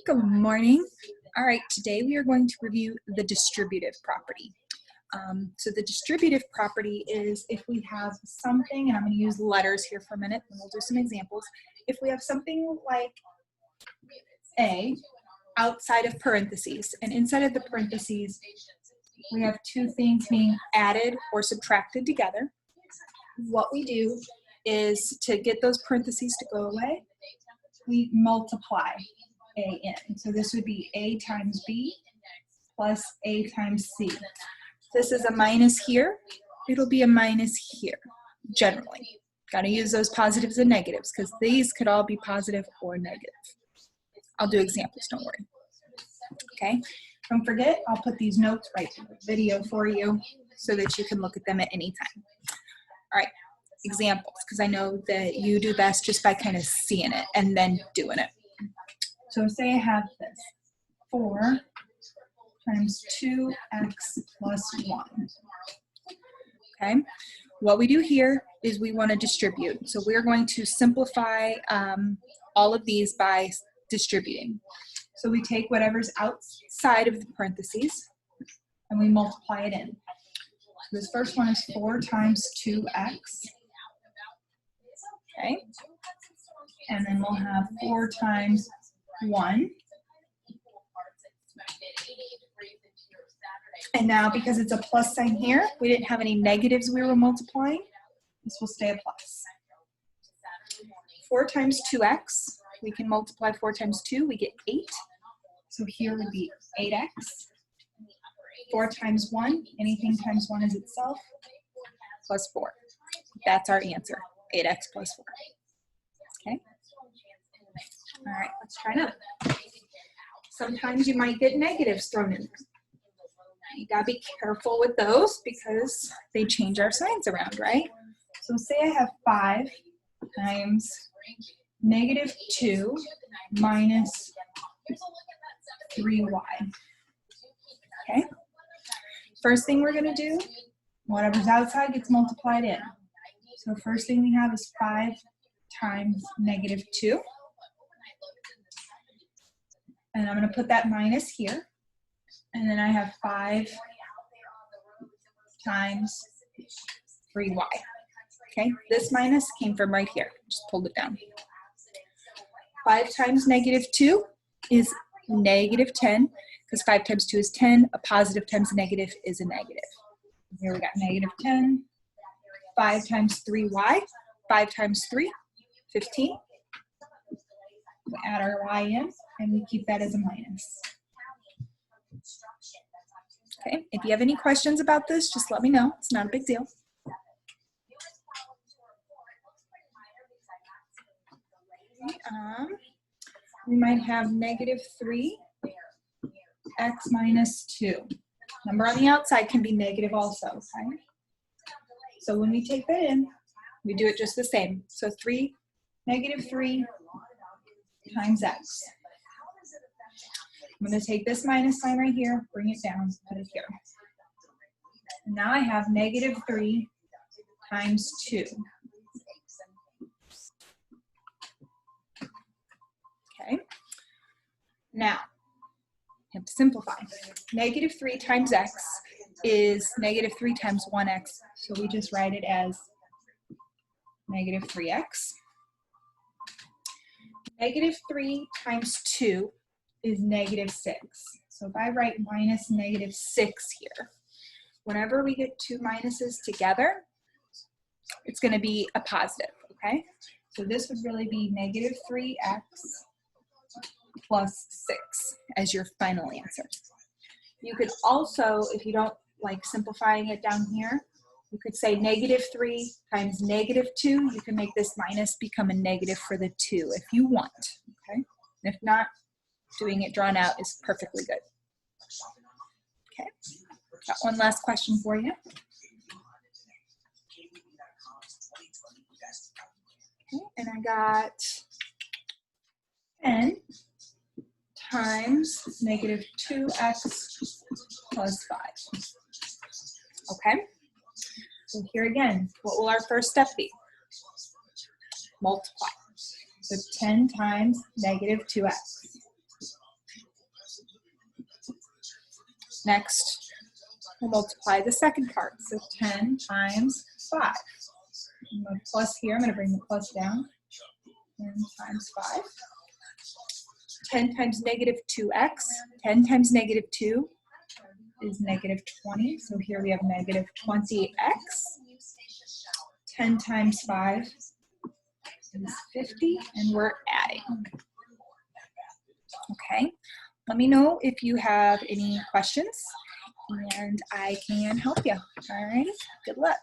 Good morning. All right, today we are going to review the distributive property. So the distributive property is if we have something, and I'm going to use letters here for a minute, and we'll do some examples. If we have something like A outside of parentheses, and inside of the parentheses, we have two things being added or subtracted together. What we do is to get those parentheses to go away, we multiply A in. So this would be A times B plus A times C. This is a minus here. It'll be a minus here, generally. Got to use those positives and negatives because these could all be positive or negative. I'll do examples, don't worry. Okay, don't forget, I'll put these notes right in the video for you so that you can look at them at any time. All right, examples, because I know that you do best just by kind of seeing it and then doing it. So say I have this, 4 times 2x plus 1. Okay, what we do here is we want to distribute. So we're going to simplify all of these by distributing. So we take whatever's outside of the parentheses and we multiply it in. So this first one is 4 times 2x. Okay, and then we'll have 4 times 1. And now because it's a plus sign here, we didn't have any negatives we were multiplying. This will stay a plus. 4 times 2x, we can multiply 4 times 2, we get 8. So here would be 8x. 4 times 1, anything times 1 is itself, plus 4. That's our answer, 8x plus 4. Okay. All right, let's try another. Sometimes you might get negatives thrown in there. You gotta be careful with those because they change our signs around, right? So say I have 5 times negative 2 minus 3y. Okay. First thing we're gonna do, whatever's outside gets multiplied in. So first thing we have is 5 times negative 2. And I'm going to put that minus here. And then I have 5 times 3y. Okay, this minus came from right here. Just pulled it down. 5 times negative 2 is negative 10, because 5 times 2 is 10. A positive times a negative is a negative. Here we got negative 10. 5 times 3y. 5 times 3, 15. We add our y in, and we keep that as a minus. Okay, if you have any questions about this, just let me know. It's not a big deal. We might have negative 3x minus 2. Number on the outside can be negative also, okay? So when we take that in, we do it just the same. So negative 3 times x. I'm going to take this minus sign right here, bring it down, put it here. And now I have negative 3 times 2. Okay. Now, I have to simplify. Negative 3 times x is negative 3 times 1x. So we just write it as negative 3x. Negative 3 times 2 is negative 6. So if I write minus negative 6 here, whenever we get two minuses together, it's going to be a positive, okay? So this would really be negative 3x plus 6 as your final answer. You could also, if you don't like simplifying it down here, you could say negative 3 times negative 2. You can make this minus become a negative for the 2 if you want, okay? If not, doing it drawn out is perfectly good. Okay, got one last question for you. Okay, and I got 10 times negative 2x plus 5. Okay, so here again, what will our first step be? Multiply. So 10 times negative 2x. Next, we'll multiply the second part. So 10 times 5. I'm going to plus here. I'm going to bring the plus down. 10 times 5. 10 times negative 2x. 10 times negative 2 is negative 20. So here we have negative 20x. 10 times 5 is 50, and we're adding. Okay, let me know if you have any questions, and I can help you. All right, good luck.